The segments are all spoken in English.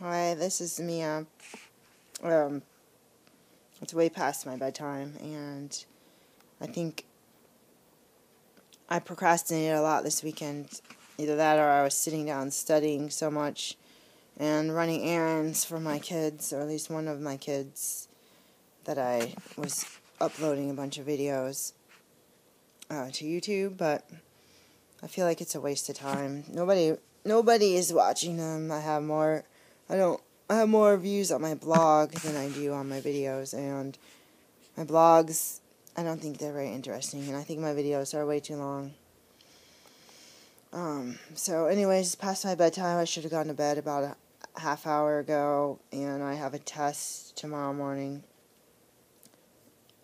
Hi, this is Mia. Um, it's way past my bedtime, and I think I procrastinated a lot this weekend. Either that or I was sitting down studying so much and running errands for my kids, or at least one of my kids, that I was uploading a bunch of videos to YouTube, but I feel like it's a waste of time. Nobody is watching them. I have more views on my blog than I do on my videos, and my blogs, I don't think they're very interesting, and I think my videos are way too long. So anyways, it's past my bedtime. I should have gone to bed about a half hour ago, and I have a test tomorrow morning.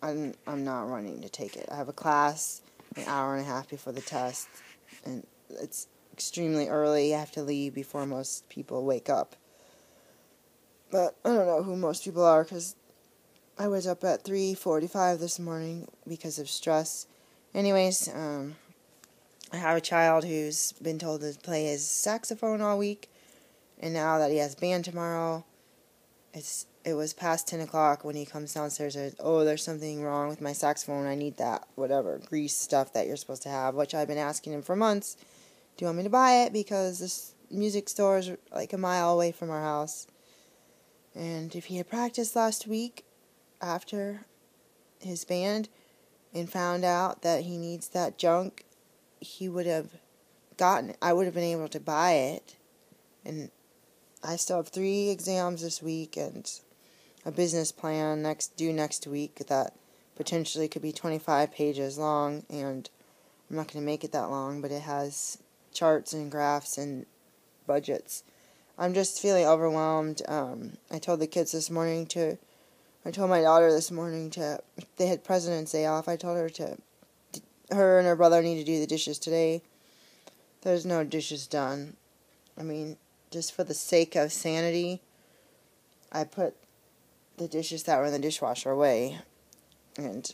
I'm not running to take it. I have a class an hour and a half before the test, and it's extremely early. I have to leave before most people wake up. But I don't know who most people are, because I was up at 3:45 this morning because of stress. Anyways, I have a child who's been told to play his saxophone all week, and now that he has band tomorrow, it was past 10 o'clock when he comes downstairs and says, "Oh, there's something wrong with my saxophone. I need that, whatever, grease stuff that you're supposed to have," which I've been asking him for months. Do you want me to buy it? Because this music store is like a mile away from our house. And if he had practiced last week after his band and found out that he needs that junk, he would have gotten it. I would have been able to buy it. And I still have 3 exams this week and a business plan due next week that potentially could be 25 pages long, and I'm not going to make it that long, but it has charts and graphs and budgets. I'm just feeling overwhelmed. I told my daughter this morning they had President's Day off. I told her and her brother need to do the dishes today. There's no dishes done. I mean, just for the sake of sanity, I put the dishes that were in the dishwasher away. And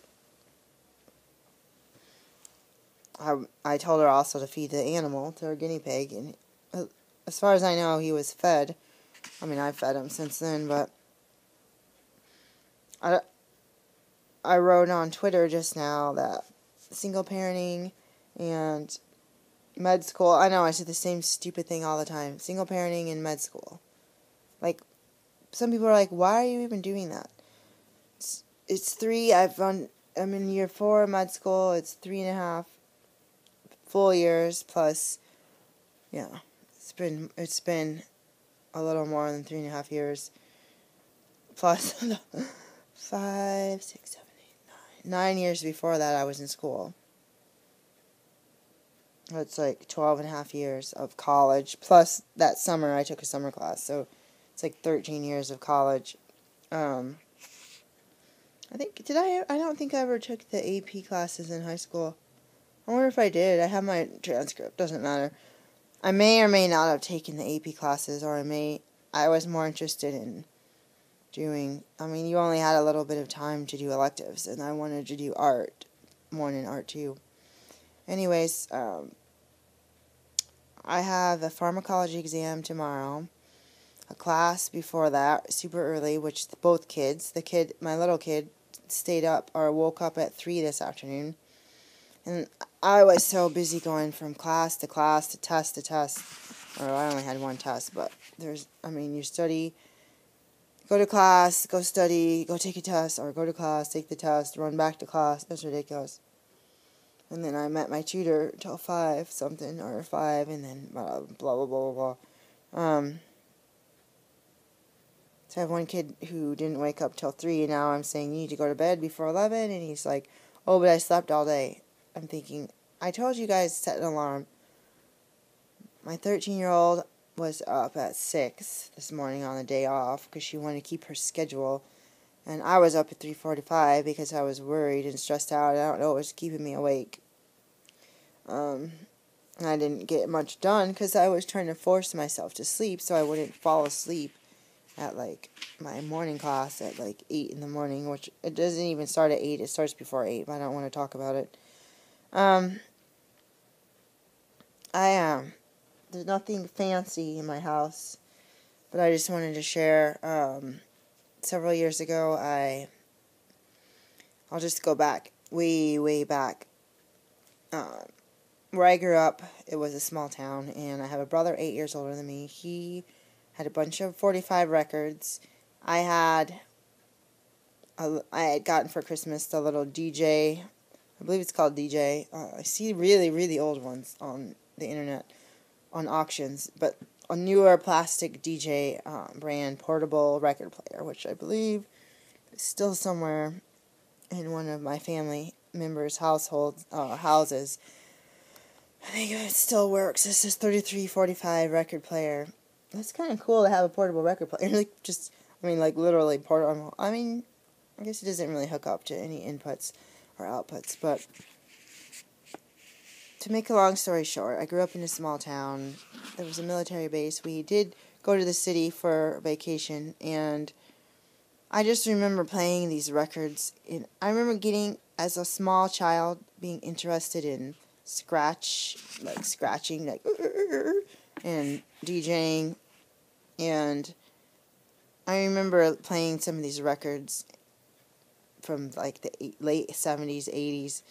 I told her also to feed the animal, to her guinea pig. And as far as I know, he was fed. I mean, I've fed him since then, but I wrote on Twitter just now that single parenting and med school, I know I say the same stupid thing all the time, single parenting and med school. Like, some people are like, why are you even doing that? It's 3, I'm in year 4 of med school, it's 3.5 full years plus, yeah, it's been a little more than 3.5 years, plus 5, 6, 7, 8, 9 years before that I was in school. It's like 12.5 years of college, plus that summer I took a summer class, so it's like 13 years of college. I don't think I ever took the AP classes in high school. I wonder if I did. I have my transcript, doesn't matter. I may or may not have taken the AP classes, or I was more interested in doing, you only had a little bit of time to do electives, and I wanted to do art, more than art too. Anyways, I have a pharmacology exam tomorrow, a class before that, super early, which both kids, my little kid, stayed up or woke up at 3 this afternoon, and I was so busy going from class to class to test to test, or I only had one test, but you study, go to class, go study, go take a test, or go to class, take the test, run back to class. That's ridiculous. And then I met my tutor till 5 something, or 5, and then blah, blah, blah, blah, blah. So I have one kid who didn't wake up till 3, and now I'm saying, you need to go to bed before 11, and he's like, oh, but I slept all day. I'm thinking, I told you guys to set an alarm. My 13-year-old was up at 6 this morning on the day off because she wanted to keep her schedule, and I was up at 3:45 because I was worried and stressed out. I don't know what was keeping me awake. I didn't get much done because I was trying to force myself to sleep so I wouldn't fall asleep at my morning class at 8 in the morning, which it doesn't even start at 8. It starts before 8, but I don't want to talk about it. There's nothing fancy in my house. But I just wanted to share, several years ago, I'll just go back, way, way back. Where I grew up, it was a small town, and I have a brother 8 years older than me. He had a bunch of 45 records. I had gotten for Christmas the little DJ, I believe it's called DJ. I see really, really old ones on the internet, on auctions, but a newer plastic DJ brand portable record player, which I believe is still somewhere in one of my family members' houses. I think it still works. This is 3345 record player. That's kind of cool to have a portable record player. Literally portable. I guess it doesn't really hook up to any inputs or outputs, but to make a long story short, I grew up in a small town. There was a military base. We did go to the city for vacation, and I just remember playing these records. I remember getting, as a small child, being interested in scratching, and DJing, and I remember playing some of these records from the late 70s, 80s,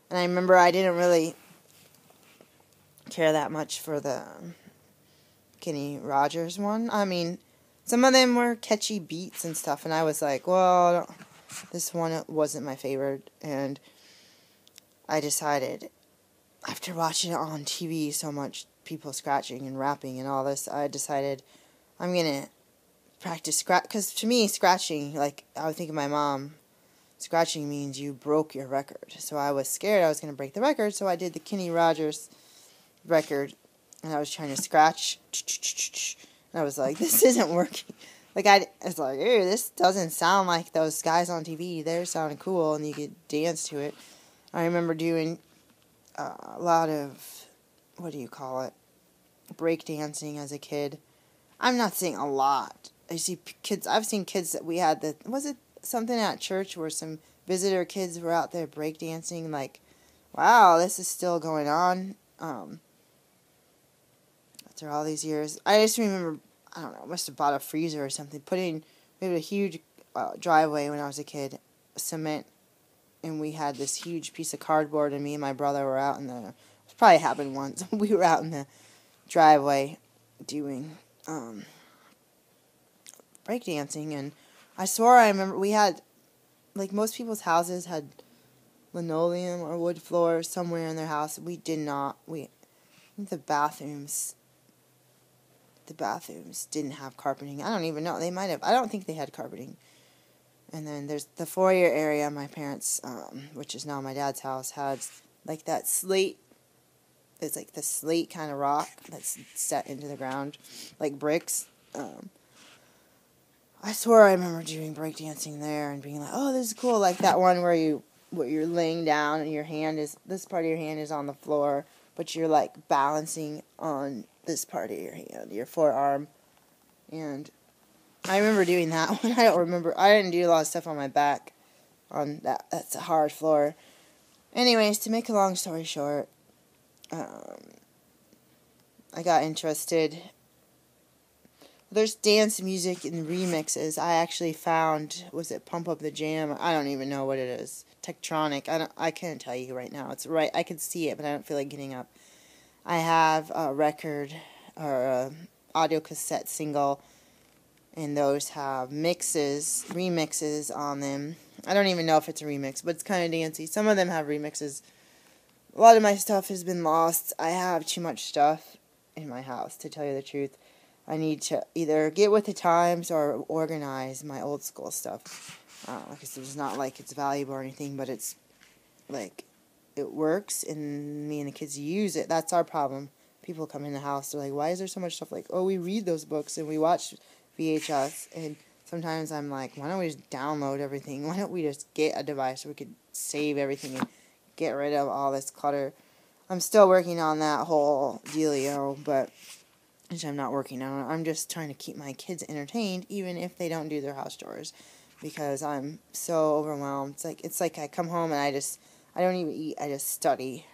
and I remember I didn't really care that much for the Kenny Rogers one. Some of them were catchy beats and stuff, and I was like, well, this one wasn't my favorite, and I decided, after watching it on TV so much, people scratching and rapping and all this, I decided I'm going to practice scratch, because to me, scratching, I would think of my mom, scratching means you broke your record, so I was scared I was going to break the record, so I did the Kenny Rogers record, and I was trying to scratch, and I was like, this isn't working. I was like, ew, this doesn't sound like those guys on TV. They're sounding cool, and you could dance to it. I remember doing a lot of, break dancing as a kid. I'm not saying a lot. I've seen kids that we had was it something at church where some visitor kids were out there break dancing, wow, this is still going on. After all these years, I just remember, I don't know, must have bought a freezer or something, we had a huge driveway when I was a kid, cement, and we had this huge piece of cardboard, and me and my brother were out it probably happened once, we were out in the driveway doing breakdancing, and I swore I remember we had, most people's houses had linoleum or wood floor somewhere in their house. We did not. The bathrooms didn't have carpeting. I don't even know. They might have. I don't think they had carpeting. And then there's the foyer area. My parents, which is now my dad's house, had that slate. It's the slate kind of rock that's set into the ground, like bricks. I swore I remember doing breakdancing there and being like, oh, this is cool. Like that one where you're laying down and this part of your hand is on the floor, but you're balancing on this part of your hand, your forearm. And I remember doing that one. I didn't do a lot of stuff on my back on that's a hard floor. Anyways, to make a long story short, I got interested. There's dance music and remixes. I actually found, was it Pump Up the Jam? I don't even know what it is. Tektronic. I can't tell you right now. It's right. I can see it, but I don't feel like getting up. I have a record or a audio cassette single, and those have remixes on them. I don't even know if it's a remix, but it's kind of dancey. Some of them have remixes. A lot of my stuff has been lost. I have too much stuff in my house, to tell you the truth. I need to either get with the times or organize my old school stuff. Like I said, it's not like it's valuable or anything, but it's it works, and me and the kids use it. That's our problem. People come in the house, they're like, why is there so much stuff? Oh, we read those books and we watch VHS, and sometimes I'm like, why don't we just download everything? Why don't we just get a device where we could save everything and get rid of all this clutter? I'm still working on that whole dealio, but which I'm not working on. I'm just trying to keep my kids entertained, even if they don't do their house chores, because I'm so overwhelmed. It's like I come home and I don't even eat. I just study,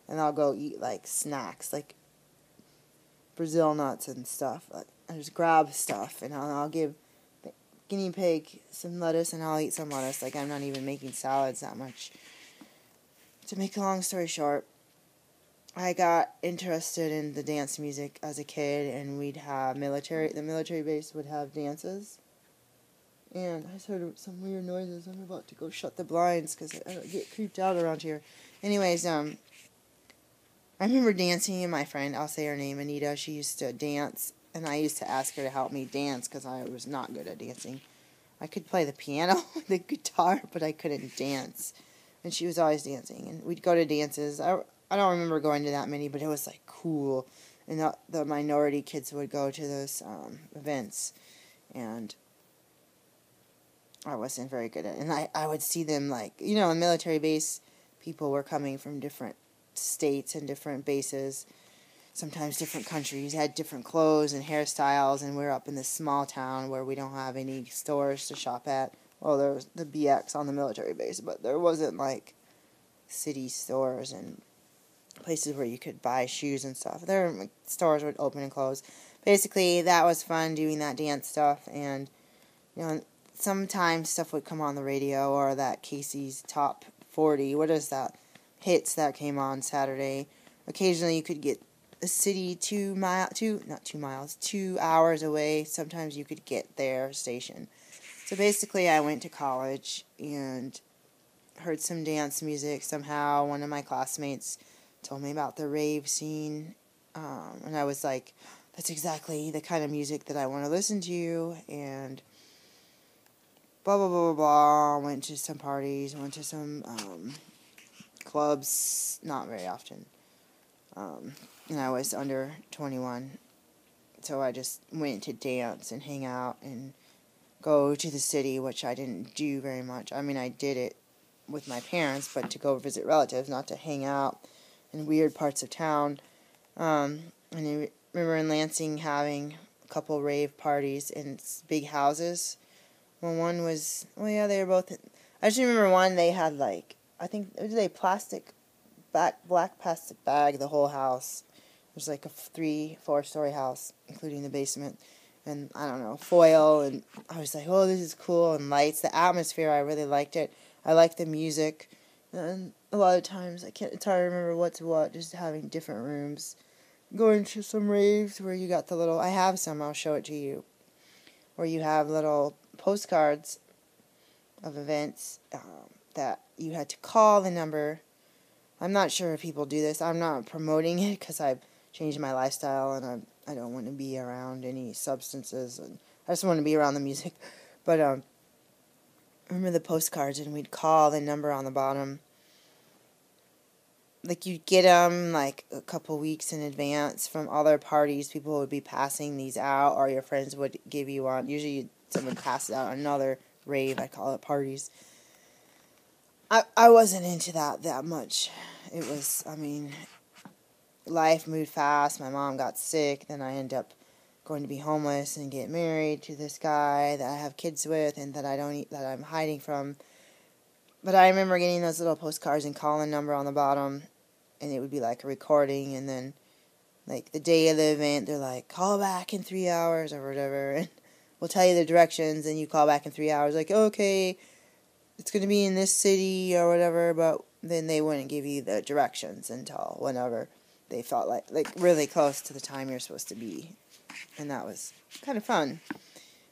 and I'll go eat snacks, Brazil nuts and stuff. I just grab stuff, and I'll give the guinea pig some lettuce, and I'll eat some lettuce. Like, I'm not even making salads that much. To make a long story short, I got interested in the dance music as a kid, and we'd have the military base would have dances. And I just heard some weird noises. I'm about to go shut the blinds because I don't get creeped out around here. Anyways, I remember dancing, and my friend, I'll say her name, Anita, she used to dance, and I used to ask her to help me dance because I was not good at dancing. I could play the piano, the guitar, but I couldn't dance. And she was always dancing, and we'd go to dances. I don't remember going to that many, but it was, like, cool. And the minority kids would go to those events, and I wasn't very good at it. And I would see them, like, in military base, people were coming from different states and different bases, sometimes different countries, had different clothes and hairstyles, and we're up in this small town where we don't have any stores to shop at. Well, there was the BX on the military base, but there wasn't, like, city stores and places where you could buy shoes and stuff. Stores would open and close. Basically, that was fun, doing that dance stuff, and, sometimes stuff would come on the radio, or that Casey's Top 40, what is that, hits that came on Saturday. Occasionally you could get a city 2 hours away. Sometimes you could get their station. So basically I went to college and heard some dance music. Somehow one of my classmates told me about the rave scene, and I was like, that's exactly the kind of music that I want to listen to, and blah, blah, blah, blah, blah. Went to some parties, went to some clubs, not very often. And I was under 21, so I just went to dance and hang out and go to the city, which I didn't do very much. I mean, I did it with my parents, but to go visit relatives, not to hang out in weird parts of town. And I remember in Lansing having a couple rave parties in big houses. Well, one was, they were both, I just remember one, they had, like, I think, it was a black plastic bag, the whole house. It was like a 3-4-story house, including the basement, and, I don't know, foil, and I was like, oh, this is cool, and lights, the atmosphere, I really liked it. I liked the music, and a lot of times, it's hard to remember what's what, just having different rooms. Going to some raves where you got the little, I have some, I'll show it to you, where you have little postcards of events that you had to call the number. I'm not sure if people do this. I'm not promoting it because I've changed my lifestyle and I don't want to be around any substances, and I just want to be around the music. But I remember the postcards, and we'd call the number on the bottom. Like, you'd get them, like, a couple weeks in advance from other parties. People would be passing these out, or your friends would give you one. Usually someone passes out another rave. I call it parties. I wasn't into that much. It was, life moved fast. My mom got sick. Then I ended up going to be homeless and get married to this guy that I have kids with and that I'm hiding from. But I remember getting those little postcards and calling the number on the bottom, and it would be like a recording, and then, like, the day of the event, they're like, call back in 3 hours or whatever, and we'll tell you the directions, and you call back in 3 hours, like, okay, it's going to be in this city or whatever, but then they wouldn't give you the directions until whenever they felt like really close to the time you're supposed to be, and that was kind of fun,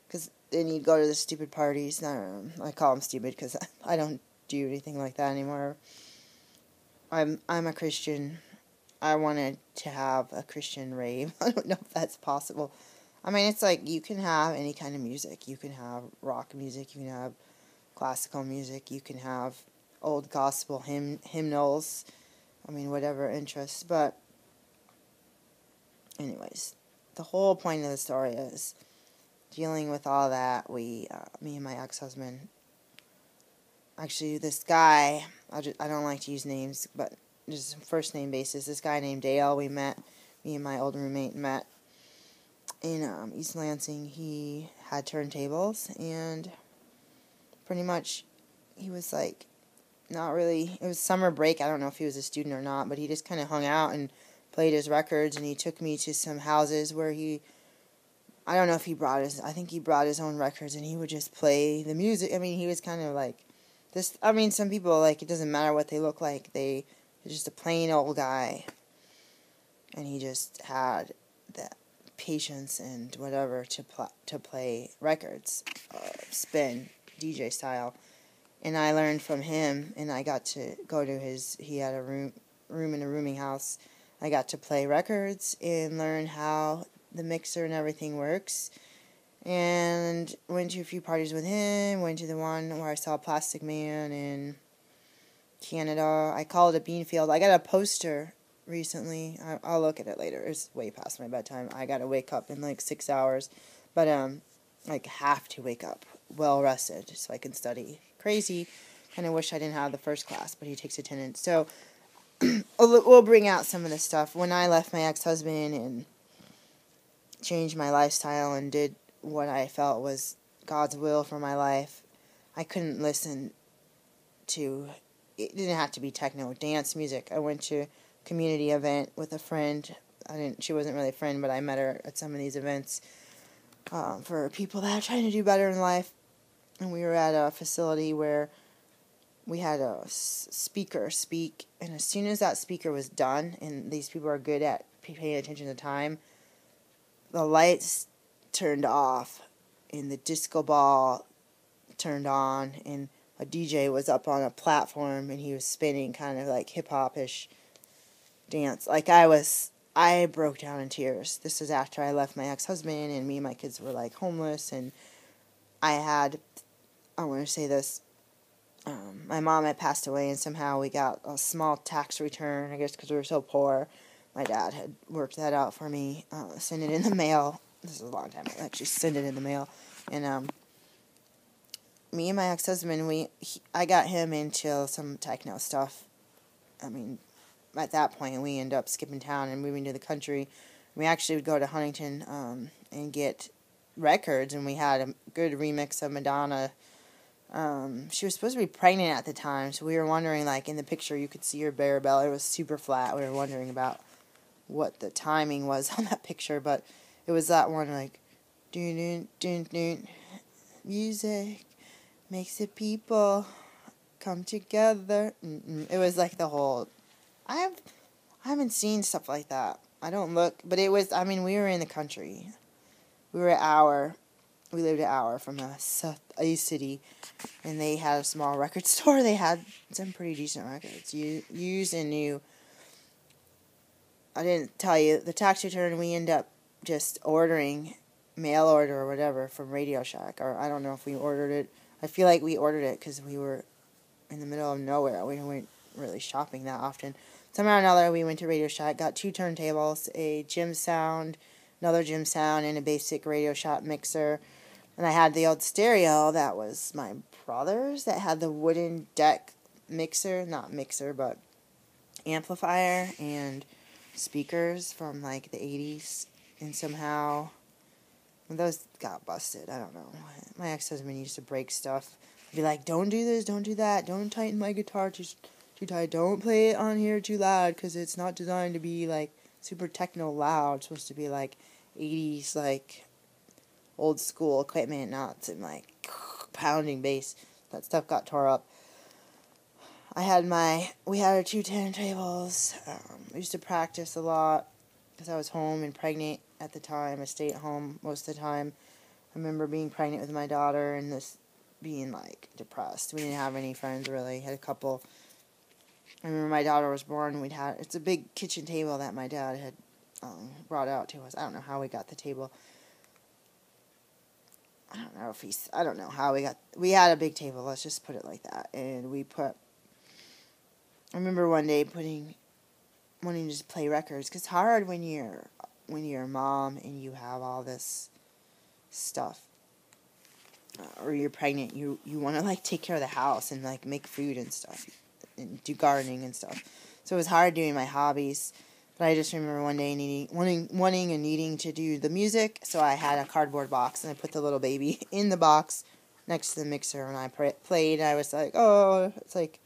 because then you'd go to the stupid parties. I call them stupid because I don't do anything like that anymore. I'm a Christian. I wanted to have a Christian rave. I don't know if that's possible. It's like you can have any kind of music. You can have rock music. You can have classical music. You can have old gospel hymnals. Whatever interests. But anyways, the whole point of the story is dealing with all that. Me and my ex-husband, actually, this guy, I don't like to use names, but just first name basis, this guy named Dale, me and my old roommate met in East Lansing. He had turntables, and pretty much he was like, not really, it was summer break, I don't know if he was a student or not, but he just kind of hung out and played his records, and he took me to some houses where he I don't know if I think he brought his own records, and he would just play the music. I mean, he was kind of like this. I mean, some people, like, it doesn't matter what they look like. They're just a plain old guy. And he just had that patience and whatever to play records, spin, DJ style. And I learned from him, and I got to go to he had a room in a rooming house. I got to play records and learn how the mixer and everything works. And went to a few parties with him, went to the one where I saw Plastic Man in Canada. I call it a bean field. I got a poster recently. I'll look at it later. It's way past my bedtime. I gotta wake up in like 6 hours. But, have to wake up well rested so I can study. Crazy. Kind of wish I didn't have the first class, but he takes attendance. So, we'll bring out some of this stuff. When I left my ex-husband and changed my lifestyle and did what I felt was God's will for my life, I couldn't listen to, it didn't have to be techno, dance music. I went to a community event with a friend. She wasn't really a friend, but I met her at some of these events for people that are trying to do better in life. And we were at a facility where we had a speaker speak, and as soon as that speaker was done, and these people are good at paying attention to time, the lights turned off, and the disco ball turned on, and a DJ was up on a platform, and he was spinning kind of like hip-hop-ish dance. Like, I broke down in tears. This is after I left my ex-husband, and me and my kids were, like, homeless, and I want to say this, my mom had passed away, and somehow we got a small tax return, I guess because we were so poor. My dad had worked that out for me, sent it in the mail. This is a long time ago, actually sent it in the mail. And me and my ex-husband, I got him into some techno stuff. I mean, at that point, we ended up skipping town and moving to the country. We actually would go to Huntington and get records, and we had a good remix of Madonna. She was supposed to be pregnant at the time, so we were wondering, like, in the picture you could see her bare belly. It was super flat. We were wondering about what the timing was on that picture, but it was that one, like, dun dun dun dun, music makes the people come together. It was like the whole, I haven't seen stuff like that. I don't look, but it was, I mean, we were in the country. We lived an hour from a city, and they had a small record store. They had some pretty decent records, used and new. I didn't tell you, the tax return, we end up just ordering, mail order or whatever, from Radio Shack, or I don't know if we ordered it. I feel like we ordered it because we were in the middle of nowhere. We weren't really shopping that often. Somehow or another, we went to Radio Shack, got 2 turntables, a gym sound, another gym sound, and a basic Radio Shack mixer. And I had the old stereo that was my brother's that had the wooden deck mixer, not mixer, but amplifier and speakers from like the 80s. And somehow those got busted. I don't know. My ex-husband used to break stuff. Be like, don't do this, don't do that, don't tighten my guitar too tight, don't play it on here too loud, because it's not designed to be like super techno loud. It's supposed to be like 80s, like old school equipment, not some like pounding bass. That stuff got tore up. We had our 2 turntables. I used to practice a lot because I was home and pregnant at the time. I stayed at home most of the time. I remember being pregnant with my daughter and this being like depressed. We didn't have any friends really. Had a couple. I remember my daughter was born. It's a big kitchen table that my dad had brought out to us. I don't know how we got the table. I don't know how we had a big table, let's just put it like that. And I remember one day wanting to just play records, because it's hard when you're a mom and you have all this stuff. Or you're pregnant, you want to like take care of the house and like make food and stuff, and do gardening and stuff. So it was hard doing my hobbies. But I just remember one day wanting and needing to do the music, so I had a cardboard box, and I put the little baby in the box next to the mixer, and I played, and I was like, oh, it's like,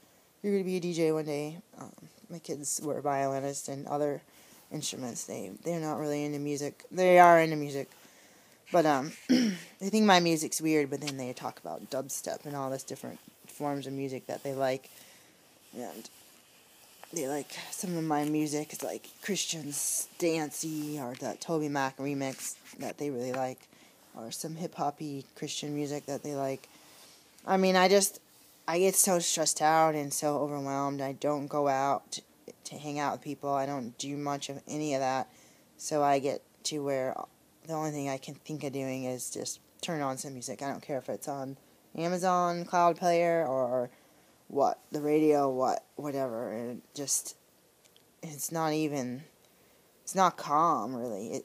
you're going to be a DJ one day. My kids were violinists and other instruments. They're not really into music. They are into music, But they think my music's weird, but then they talk about dubstep and all this different forms of music that they like. And they like some of my music is like Christian's Dancey or that Toby Mac remix that they really like, or some hip-hop-y Christian music that they like. I mean, I get so stressed out and so overwhelmed. I don't go out to hang out with people. I don't do much of any of that. So I get to where the only thing I can think of doing is just turn on some music. I don't care if it's on Amazon Cloud Player or the radio, whatever. And it's not calm, really.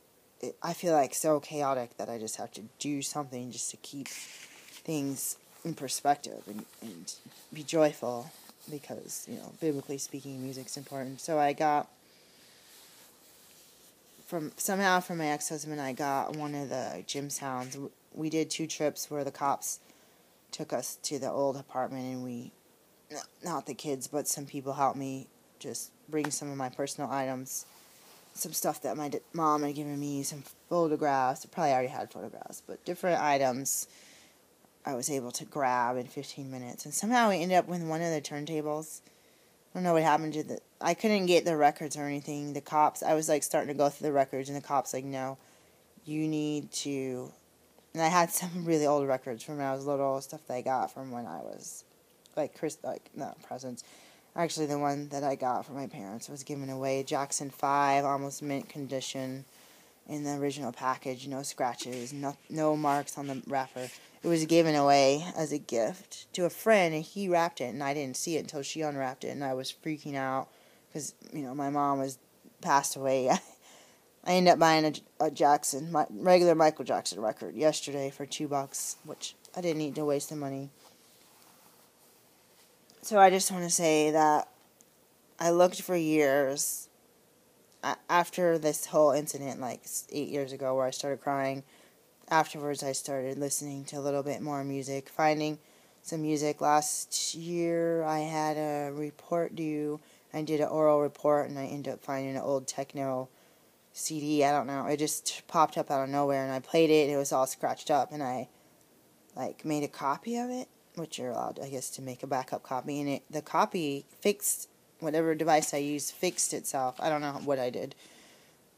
I feel like so chaotic that I just have to do something just to keep things in perspective and be joyful because, biblically speaking, music's important. So I got, from my ex-husband, I got one of the gym sounds. We did 2 trips where the cops took us to the old apartment, and not the kids, but some people helped me just bring some of my personal items, some stuff that my mom had given me, some photographs. I probably already had photographs, but different items I was able to grab in 15 minutes. And somehow we ended up with one of the turntables. I don't know what happened to I couldn't get the records or anything. The cops, I was starting to go through the records, and the cops no, you need to. And I had some really old records from when I was little, stuff that I got from when I was not presents. Actually, the one that I got from my parents was given away. Jackson 5, almost mint condition in the original package. No scratches, no marks on the wrapper. It was given away as a gift to a friend, and he wrapped it, and I didn't see it until she unwrapped it, and I was freaking out because, my mom was passed away. I ended up buying a regular Michael Jackson record yesterday for $2, which I didn't need to waste the money. So I just want to say that I looked for years after this whole incident, 8 years ago, where I started crying. Afterwards, I started listening to a little bit more music, finding some music. Last year, I had a report due. I did an oral report, and I ended up finding an old techno CD. I don't know. It just popped up out of nowhere, and I played it, and it was all scratched up, and I, made a copy of it, which you're allowed, I guess, to make a backup copy, and the copy fixed, whatever device I used fixed itself. I don't know what I did.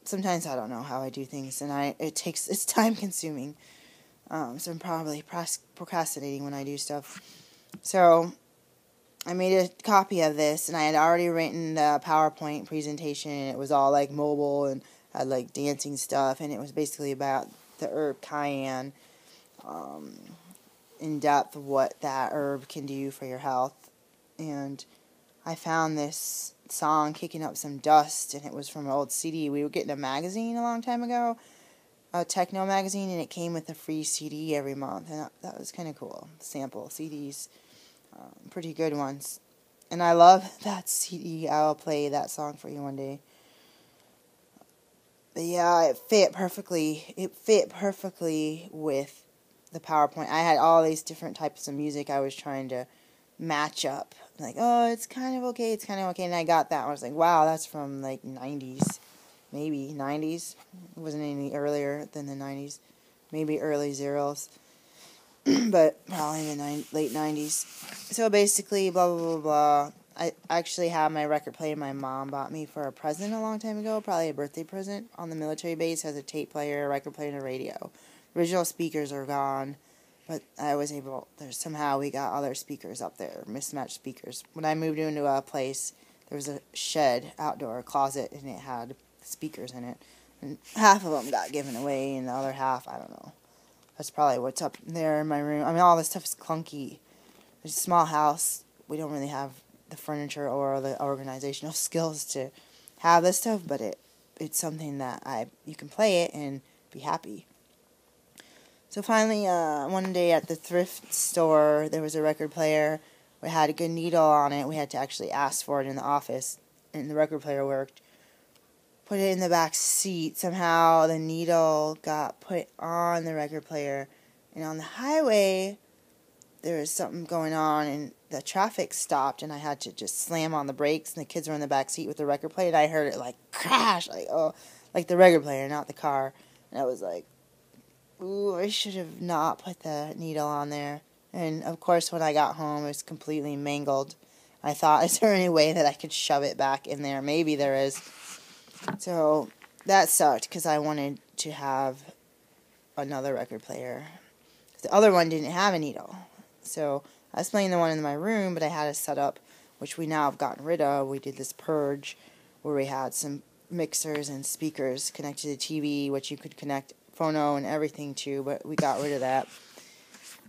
Sometimes I don't know how I do things, and it's time consuming. So I'm probably procrastinating when I do stuff. So I made a copy of this, and I had already written the PowerPoint presentation, and it was all mobile and had dancing stuff, and it was basically about the herb cayenne, in depth of what that herb can do for your health. And I found this song, Kicking Up Some Dust, and it was from an old CD. We were getting a magazine a long time ago, a techno magazine, and it came with a free CD every month, and that was kind of cool. Sample CDs, pretty good ones. And I love that CD. I'll play that song for you one day. But yeah, it fit perfectly. It fit perfectly with the PowerPoint. I had all these different types of music I was trying to match up. It's kind of okay, and I got that. I was wow, that's from 90s, maybe 90s. It wasn't any earlier than the 90s, maybe early zeros, but probably the late 90s. So basically, blah, blah, blah, blah. I actually have my record player my mom bought me for a present a long time ago, probably a birthday present, on the military base. It has a tape player, a record player, and a radio. Original speakers are gone, but somehow we got other speakers up there, mismatched speakers. When I moved into a place, there was a shed, outdoor closet, and it had speakers in it. And half of them got given away, and the other half, I don't know. That's probably what's up there in my room. I mean, all this stuff is clunky. It's a small house. We don't really have the furniture or the organizational skills to have this stuff, but it's something that you can play it and be happy. So finally, one day at the thrift store, there was a record player. We had a good needle on it. We had to actually ask for it in the office, and the record player worked. Put it in the back seat. Somehow the needle got put on the record player, and on the highway, there was something going on, and the traffic stopped, and I had to just slam on the brakes, and the kids were in the back seat with the record player, and I heard it crash, the record player, not the car, and I was ooh, I should have not put the needle on there. And, of course, when I got home, it was completely mangled. I thought, is there any way that I could shove it back in there? Maybe there is. So, that sucked, because I wanted to have another record player. The other one didn't have a needle. So, I was playing the one in my room, but I had a setup, which we now have gotten rid of. We did this purge, where we had some mixers and speakers connected to the TV, which you could connect phono and everything to, but we got rid of that.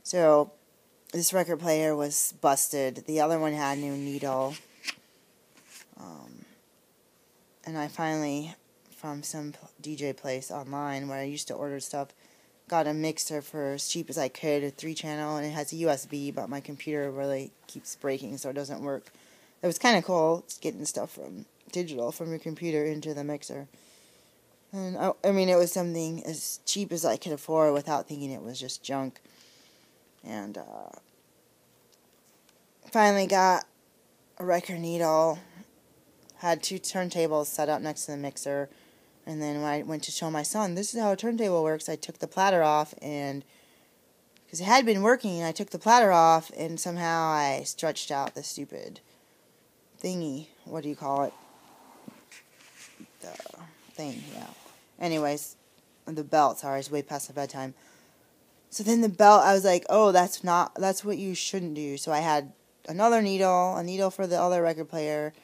So, this record player was busted. The other one had a new needle. And I finally, from some DJ place online where I used to order stuff, got a mixer for as cheap as I could, a 3-channel, and it has a USB, but my computer really keeps breaking, so it doesn't work. It was kind of cool, getting stuff from digital from your computer into the mixer. And I mean, it was something as cheap as I could afford without thinking it was just junk. And finally got a record needle, had 2 turntables set up next to the mixer, and then when I went to show my son, this is how a turntable works, I took the platter off, and because it had been working, I took the platter off, and somehow I stretched out the stupid thingy. What do you call it? The thing, yeah. Anyways, the belt, sorry, it's way past the bedtime. So then the belt, I was like, oh, that's what you shouldn't do. So I had another needle, a needle for the other record player,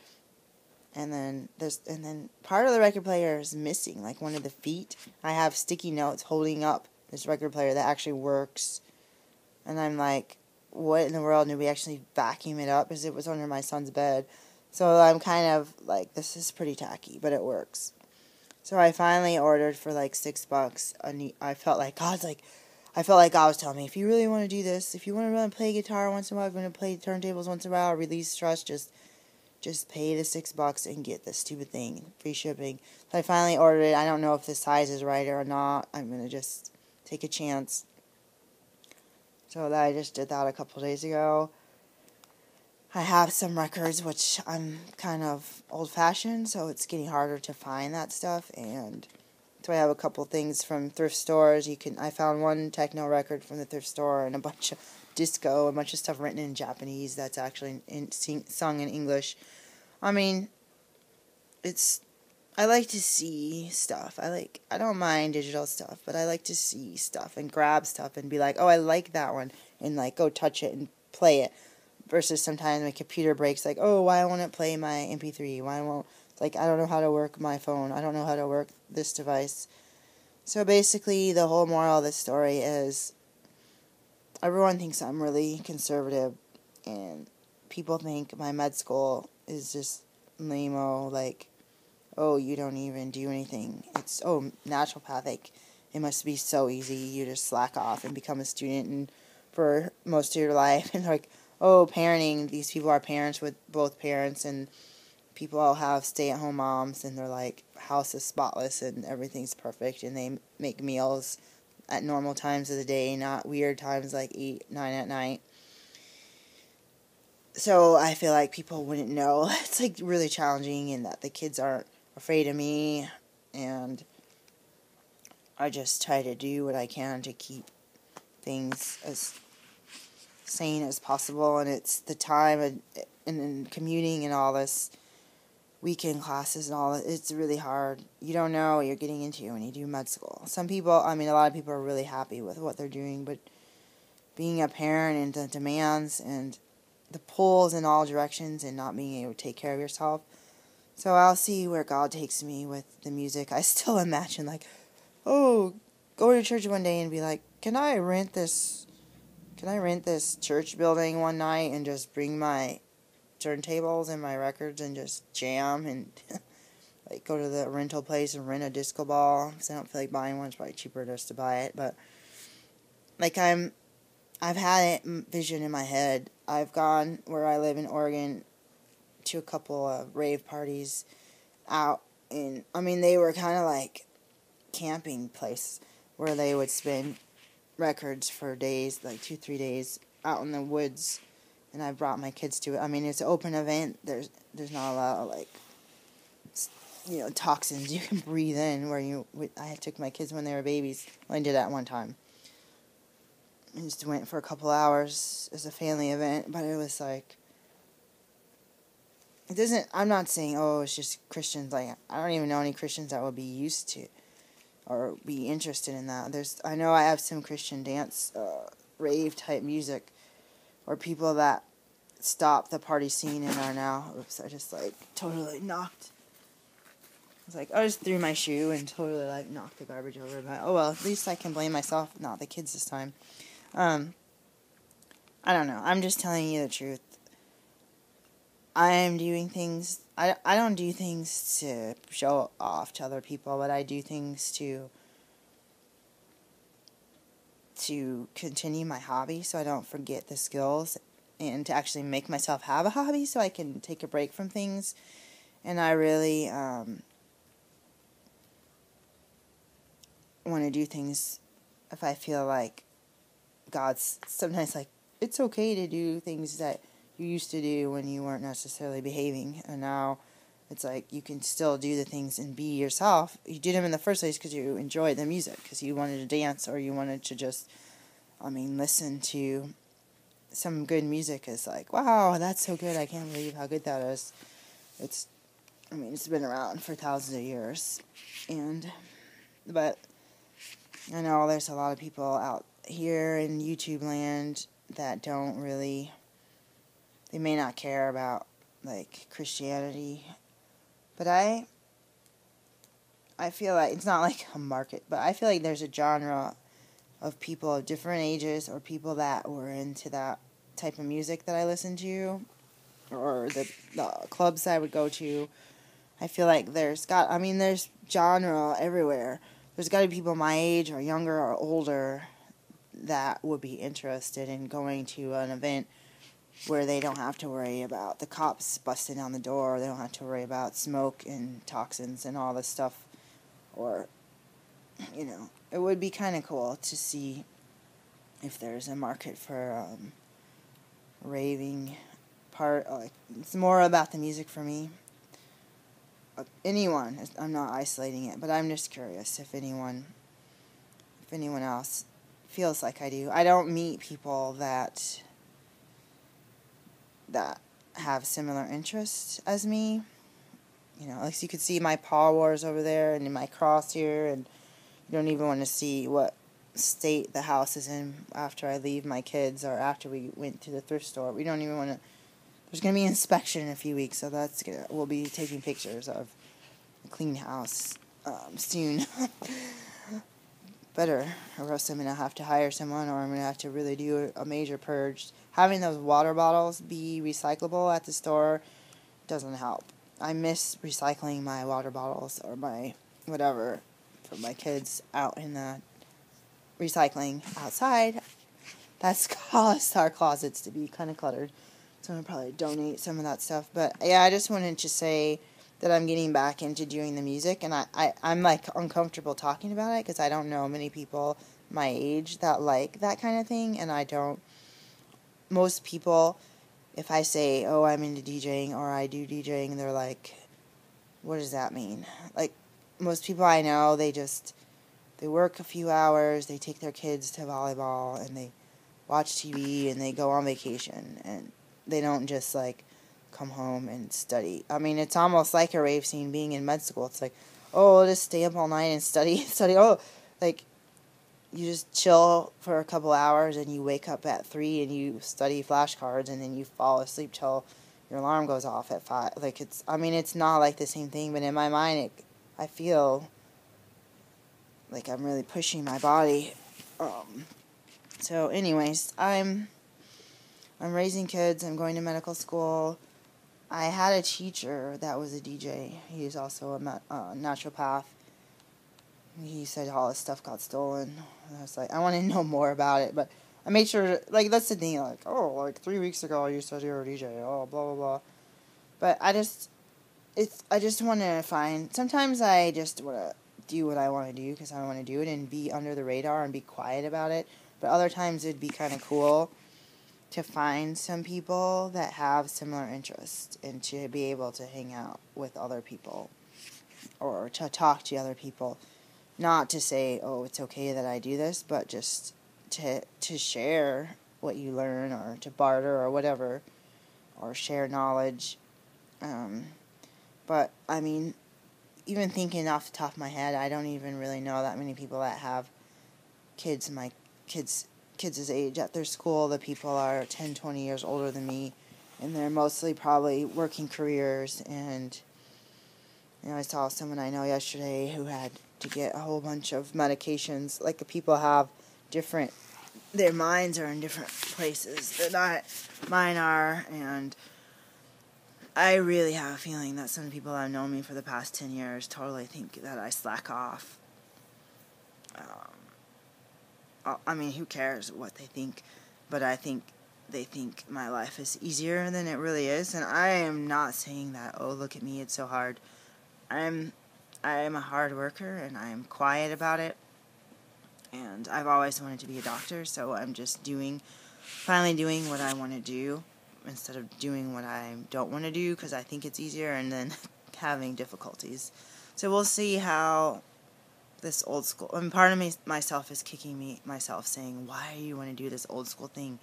and then part of the record player is missing, like one of the feet. I have sticky notes holding up this record player that actually works. And I'm like, what in the world? Did we actually vacuum it up? Because it was under my son's bed. So I'm kind of like, this is pretty tacky, but it works. So I finally ordered for like $6. I felt like God was telling me, if you really want to do this, if you want to really play guitar once in a while, if you want to play turntables once in a while, release stress, just pay the $6 and get this stupid thing, free shipping. So I finally ordered it. I don't know if the size is right or not. I'm going to just take a chance. So I just did that a couple days ago. I have some records, which I'm kind of old-fashioned, so it's getting harder to find that stuff. And so I have a couple things from thrift stores. I found one techno record from the thrift store and a bunch of disco, a bunch of stuff written in Japanese that's actually sung in English. I mean, I like to see stuff. I don't mind digital stuff, but I like to see stuff and grab stuff and be like, oh, I like that one, and like go touch it and play it. Versus sometimes my computer breaks, like, oh, why won't it play my MP3? Why won't, like, I don't know how to work my phone. I don't know how to work this device. So basically, the whole moral of this story is everyone thinks I'm really conservative, and people think my med school is just lame-o, like, oh, you don't even do anything. It's, oh, naturopathic. It must be so easy. You just slack off and become a student and for most of your life. And like, oh, parenting. These people are parents with both parents, and people all have stay-at-home moms, and they're like, house is spotless and everything's perfect, and they make meals at normal times of the day, not weird times like 8, 9 at night. So I feel like people wouldn't know. It's like really challenging, and that the kids aren't afraid of me, and I just try to do what I can to keep things as sane as possible. And it's the time and commuting and all this weekend classes and all that. It's really hard. You don't know what you're getting into when you do med school. Some people, a lot of people are really happy with what they're doing, but being a parent and the demands and the pulls in all directions and not being able to take care of yourself. So I'll see where God takes me with the music. I still imagine, like, oh, go to church one day and be like, can I rent this church building one night and just bring my turntables and my records and just jam and like go to the rental place and rent a disco ball, because I don't feel like buying one. It's probably cheaper just to buy it. But like I've had a vision in my head. I've gone where I live in Oregon to a couple of rave parties out in, they were kind of like camping place where they would spin records for days, like 2-3 days out in the woods, and I brought my kids to it. It's an open event. There's not a lot of like toxins you can breathe in. I took my kids when they were babies. I did that one time. I just went for a couple hours as a family event, but it was like, I'm not saying, it's just Christians. Like, I don't even know any Christians that would be used to or be interested in that. I know I have some Christian dance, rave type music, or people that stopped the party scene and are now, I just totally knocked. I just threw my shoe and totally knocked the garbage over. But oh well, at least I can blame myself, not the kids this time. I don't know. I'm just telling you the truth. I am doing things. I don't do things to show off to other people, but I do things to continue my hobby, so I don't forget the skills, and to actually make myself have a hobby, so I can take a break from things. And I really want to do things if I feel like God's sometimes it's okay to do things that you used to do when you weren't necessarily behaving, and now it's you can still do the things and be yourself. You did them in the first place because you enjoyed the music, because you wanted to dance, or you wanted to just, listen to some good music. Is wow, that's so good, I can't believe how good that is. It's been around for thousands of years, but I know there's a lot of people out here in YouTube land that don't really, they may not care about Christianity, but I feel like it's not a market, but I feel like there's a genre of people of different ages, or people that were into that type of music that I listen to, or the clubs I would go to. I feel like there's genre everywhere. There's got to be people my age or younger or older that would be interested in going to an event where they don't have to worry about the cops busting down the door, they don't have to worry about smoke and toxins and all this stuff, or, it would be kind of cool to see if there's a market for raving part. It's more about the music for me. Anyone, I'm not isolating it, but I'm just curious if anyone else feels like I do. I don't meet people that have similar interests as me. You could see my Paw Wars over there and my cross here, and you don't even want to see what state the house is in after I leave my kids, or after we went to the thrift store. We don't even want to. There's going to be an inspection in a few weeks, so we'll be taking pictures of a clean house soon. Better, or else I'm going to have to hire someone, or I'm going to have to really do a major purge. Having those water bottles be recyclable at the store doesn't help. I miss recycling my water bottles, or my whatever, for my kids out in the recycling outside. That's caused our closets to be kind of cluttered. So I'm going to probably donate some of that stuff. But yeah, I just wanted to say that I'm getting back into doing the music, and I'm uncomfortable talking about it because I don't know many people my age that like that kind of thing, and I don't. Most people, if I say, I'm into DJing, or I do DJing, they're like, what does that mean? Most people I know, they work a few hours, they take their kids to volleyball, and they watch TV, and they go on vacation, and they don't just come home and study. It's almost like a rave scene being in med school. It's I'll just stay up all night and study. You just chill for a couple hours, and you wake up at 3 and you study flashcards, and then you fall asleep till your alarm goes off at 5. It's not the same thing, but in my mind, I feel like I'm really pushing my body. So anyways, I'm raising kids. I'm going to medical school. I had a teacher that was a DJ. He's also a naturopath. He said all his stuff got stolen. And I was I want to know more about it. But I made sure, that's the thing. 3 weeks ago you said you were a DJ. Oh, blah, blah, blah. But I just want to find, sometimes I just want to do what I want to do because I want to do it and be under the radar and be quiet about it. But other times it'd be kind of cool to find some people that have similar interests and to be able to hang out with other people or to talk to other people. Not to say, oh, it's okay that I do this, but just to share what you learn, or to barter or whatever, or share knowledge. But, I mean, even thinking off the top of my head, I don't even really know that many people that have kids my kids' age at their school. The people are 10, 20 years older than me, and they're mostly probably working careers. And I saw someone I know yesterday who had to get a whole bunch of medications. Like, the people have different, their minds are in different places than mine are, and I really have a feeling that some people that have known me for the past 10 years totally think that I slack off. I mean, who cares what they think? But I think they think my life is easier than it really is. And I am not saying that, oh, look at me, it's so hard. I am a hard worker, and I am quiet about it. And I've always wanted to be a doctor, so I'm just finally doing what I want to do, instead of doing what I don't want to do because I think it's easier, and then having difficulties. So we'll see how this old school, I mean, part of myself is kicking myself, saying, why do you want to do this old school thing?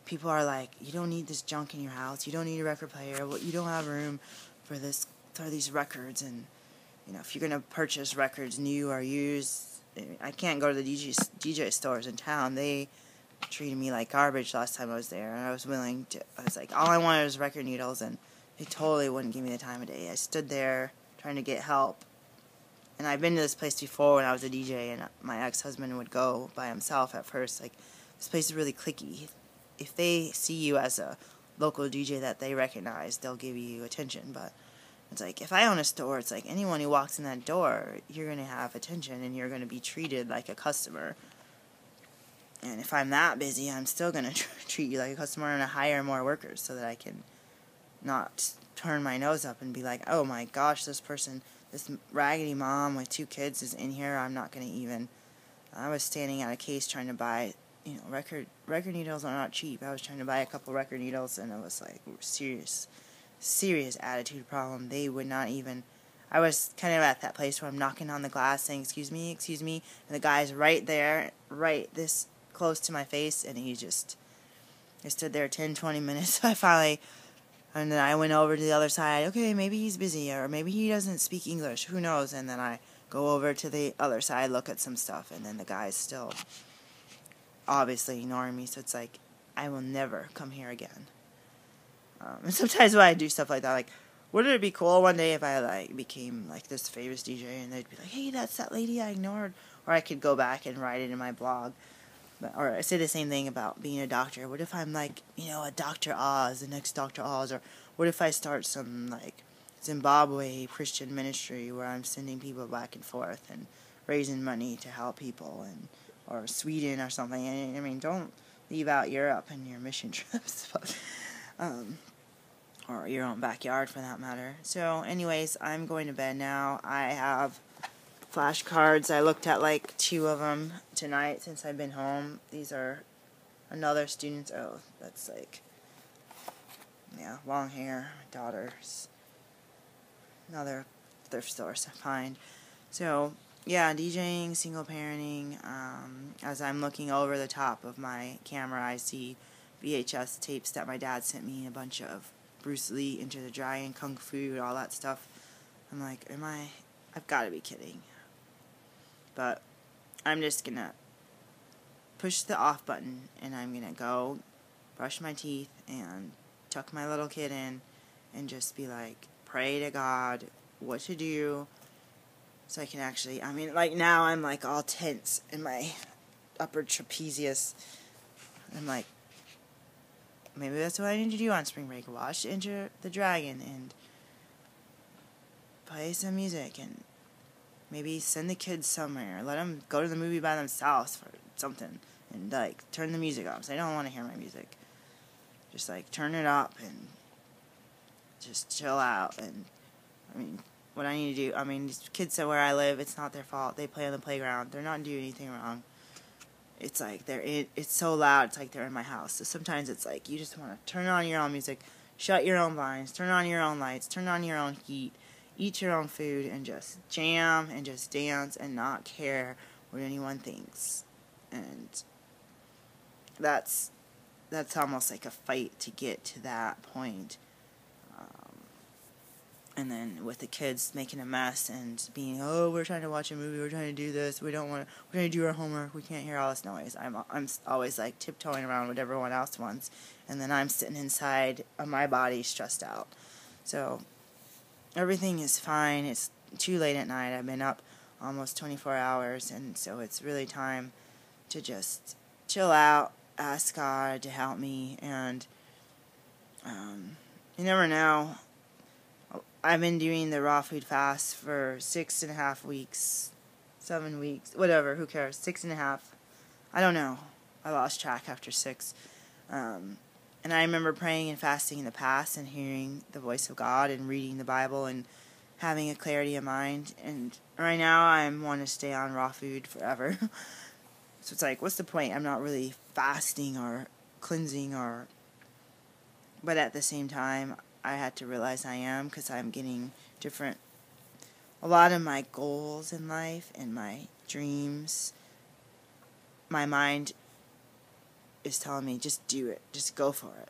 People are like, you don't need this junk in your house, you don't need a record player, you don't have room for these records, and if you're going to purchase records, new or used, I can't go to the DJ stores in town. They treated me like garbage last time I was there, and I was like, all I wanted was record needles, and they totally wouldn't give me the time of day. I stood there trying to get help, and I've been to this place before when I was a DJ, and my ex-husband would go by himself at first. Like, this place is really cliquey. If they see you as a local DJ that they recognize, they'll give you attention, but it's like, if I own a store, it's like anyone who walks in that door, you're going to have attention, and you're going to be treated like a customer. And if I'm that busy, I'm still going to treat you like a customer, and hire more workers so that I can not turn my nose up and be like, oh my gosh, this raggedy mom with 2 kids is in here. I'm not going to even. I was standing at a case trying to buy, record needles are not cheap. I was trying to buy a couple record needles, and it was like serious attitude problem. They would not even. I was kind of at that place where I'm knocking on the glass saying, excuse me, and the guy's right there, right this close to my face, and I stood there 10, 20 minutes. And then I went over to the other side. Okay, maybe he's busy, or maybe he doesn't speak English, who knows? And then I go over to the other side, look at some stuff, and then the guy's still obviously ignoring me, so it's like, I will never come here again. And sometimes when I do stuff like that, like, wouldn't it be cool one day if I, became, this famous DJ, and they'd be like, hey, that's that lady I ignored, or I could go back and write it in my blog. Or I say the same thing about being a doctor. What if I'm a Dr. Oz, the next Dr. Oz? Or what if I start some Zimbabwe Christian ministry where I'm sending people back and forth and raising money to help people, or Sweden or something. I mean, don't leave out Europe and your mission trips, or your own backyard for that matter. So, anyways, I'm going to bed now. I have flashcards. I looked at 2 of them tonight since I've been home. These are another student's. Oh, that's long hair, daughter's. Another thrift store to find. So, yeah, DJing, single parenting. As I'm looking over the top of my camera, I see VHS tapes that my dad sent me, a bunch of Bruce Lee, Enter the Dragon, Kung Fu, all that stuff. I'm like, I've got to be kidding. But I'm just going to push the off button, and I'm going to go brush my teeth and tuck my little kid in and just be pray to God what to do so I can actually, now I'm all tense in my upper trapezius. I'm like, maybe that's what I need to do on spring break. Watch Enter the Dragon and play some music, and maybe send the kids somewhere. Let them go to the movie by themselves for something, and turn the music off. So they don't want to hear my music. Just turn it up and just chill out. And what I need to do. These kids where I live, it's not their fault. They play on the playground. They're not doing anything wrong. It's it's so loud. It's they're in my house. So sometimes it's you just want to turn on your own music, shut your own blinds, turn on your own lights, turn on your own heat, eat your own food and just jam and just dance and not care what anyone thinks. And that's almost like a fight to get to that point. And then with the kids making a mess and being, oh, we're trying to watch a movie, we're trying to do this, we're trying to do our homework, we can't hear all this noise. I'm always like tiptoeing around what everyone else wants, and then I'm sitting inside of my body stressed out. So everything is fine. It's too late at night. I've been up almost 24 hours, and so it's really time to just chill out, ask God to help me, and you never know. I've been doing the raw food fast for 6.5 weeks, 7 weeks, whatever, who cares, 6.5. I don't know. I lost track after 6. And I remember praying and fasting in the past and hearing the voice of God and reading the Bible and having a clarity of mind. And right now I want to stay on raw food forever. So it's like, what's the point? I'm not really fasting or cleansing but at the same time, I had to realize I am, because I'm getting a lot of my goals in life and my dreams, my mind is telling me, just do it, just go for it,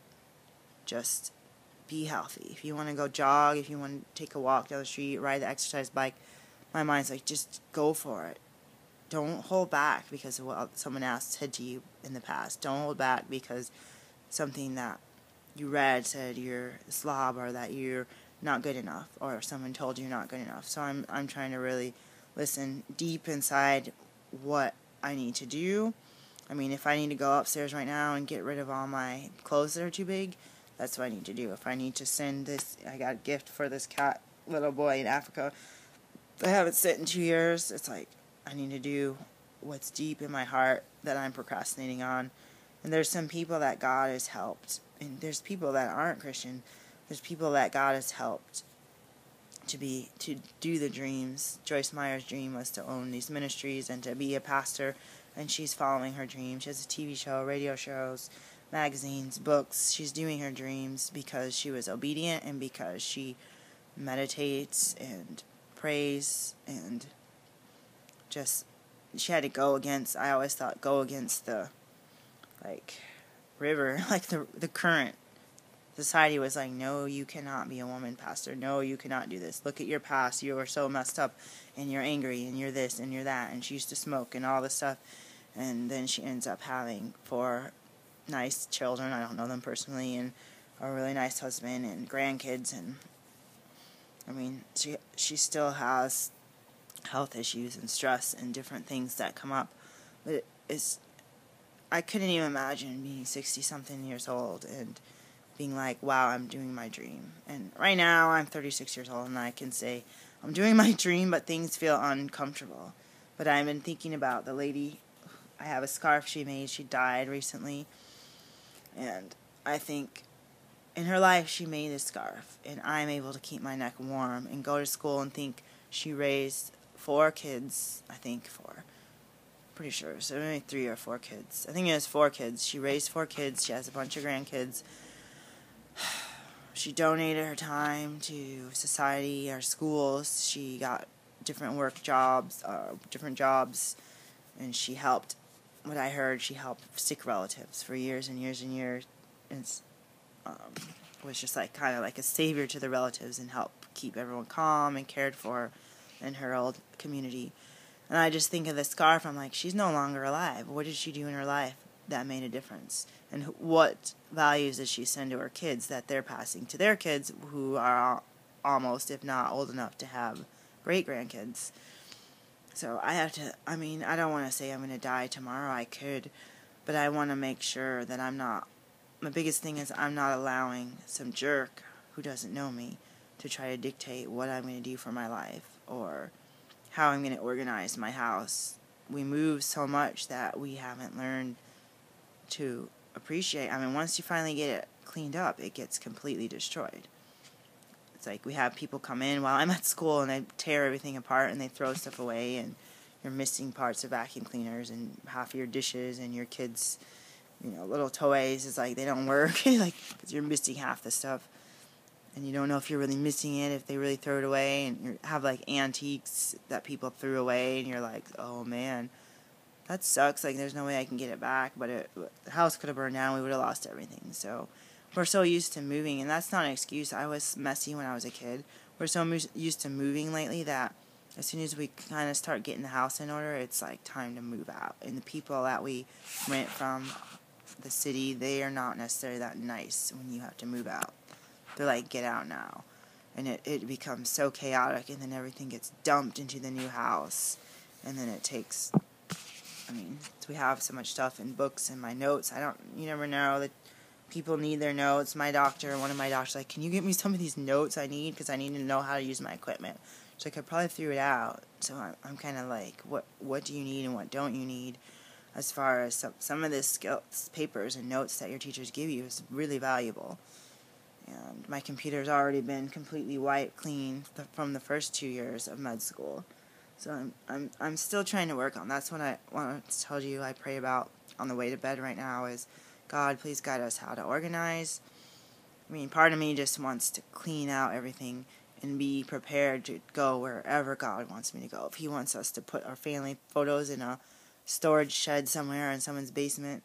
just be healthy. If you want to go jog, if you want to take a walk down the street, ride the exercise bike, my mind's like, just go for it. Don't hold back because of what someone else said to you in the past. Don't hold back because something that you read said you're a slob or that you're not good enough or someone told you you're not good enough. So I'm trying to really listen deep inside what I need to do. I mean, if I need to go upstairs right now and get rid of all my clothes that are too big, that's what I need to do. If I need to send this, I got a gift for this cat little boy in Africa. I haven't sent in 2 years. It's like I need to do what's deep in my heart that I'm procrastinating on. And there's some people that God has helped. And there's people that aren't Christian. There's people that God has helped to do the dreams. Joyce Meyer's dream was to own these ministries and to be a pastor, and she's following her dream. She has a TV show, radio shows, magazines, books. She's doing her dreams because she was obedient and because she meditates and prays and just, she had to go against, I always thought, go against the river, like the current. Society was like, no, you cannot be a woman pastor. No, you cannot do this. Look at your past. You are so messed up, and you're angry, and you're this, and you're that. And she used to smoke and all this stuff. And then she ends up having 4 nice children. I don't know them personally, and a really nice husband and grandkids. And I mean, she still has health issues and stress and different things that come up. But I couldn't even imagine being 60-something years old and being like, wow, I'm doing my dream. And right now, I'm 36 years old, and I can say, I'm doing my dream, but things feel uncomfortable. But I've been thinking about the lady, I have a scarf she made, she died recently, and I think in her life, she made this scarf, and I'm able to keep my neck warm and go to school and think she raised 4 kids, I think 4. Pretty sure, so maybe 3 or 4 kids. I think it was 4 kids. She raised 4 kids, she has a bunch of grandkids. She donated her time to society, our schools. She got different jobs, and she helped, what I heard, she helped sick relatives for years and years and years. And was just like kind of like a savior to the relatives and helped keep everyone calm and cared for in her old community. And I just think of the scarf, I'm like, she's no longer alive. What did she do in her life that made a difference? And what values does she send to her kids that they're passing to their kids who are almost, if not old enough to have great-grandkids? So I don't want to say I'm going to die tomorrow. I could, but I want to make sure that I'm not, my biggest thing is I'm not allowing some jerk who doesn't know me to try to dictate what I'm going to do for my life or how I'm going to organize my house. We move so much that we haven't learned to appreciate. I mean, once you finally get it cleaned up, it gets completely destroyed. It's like we have people come in while I'm at school and they tear everything apart and they throw stuff away, and you're missing parts of vacuum cleaners and half of your dishes and your kids' little toys. It's like they don't work, like, because you're missing half the stuff. and you don't know if you're really missing it, if they really throw it away, and you have like antiques that people threw away, and you're like, oh man, that sucks, like there's no way I can get it back, but the house could have burned down, we would have lost everything. So we're so used to moving, and that's not an excuse. I was messy when I was a kid. We're so used to moving lately that as soon as we kind of start getting the house in order, it's like time to move out. And the people that we rent from, the city, they are not necessarily that nice when you have to move out. They're like, get out now. And it becomes so chaotic, and then everything gets dumped into the new house. And then it takes, we have so much stuff in books and my notes. You never know that people need their notes. One of my doctors, like, can you get me some of these notes I need? Because I need to know how to use my equipment. So I probably threw it out. So I'm kind of like, what do you need and what don't you need? As far as some of this papers and notes that your teachers give you is really valuable. And my computer's already been completely wiped clean from the first 2 years of med school. So I'm still trying to work on. That's what I want to tell you I pray about on the way to bed right now is, God, please guide us how to organize. Part of me just wants to clean out everything and be prepared to go wherever God wants me to go. If He wants us to put our family photos in a storage shed somewhere in someone's basement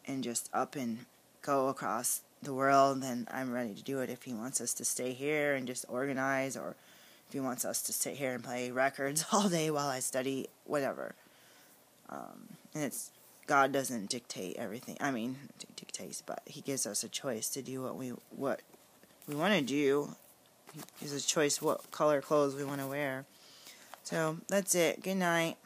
and just up and go across the world, then I'm ready to do it. If He wants us to stay here and just organize, or if He wants us to sit here and play records all day while I study, whatever. And God doesn't dictate everything. Dictates, but He gives us a choice to do what we want to do. He gives us a choice what color clothes we want to wear. So that's it. Good night.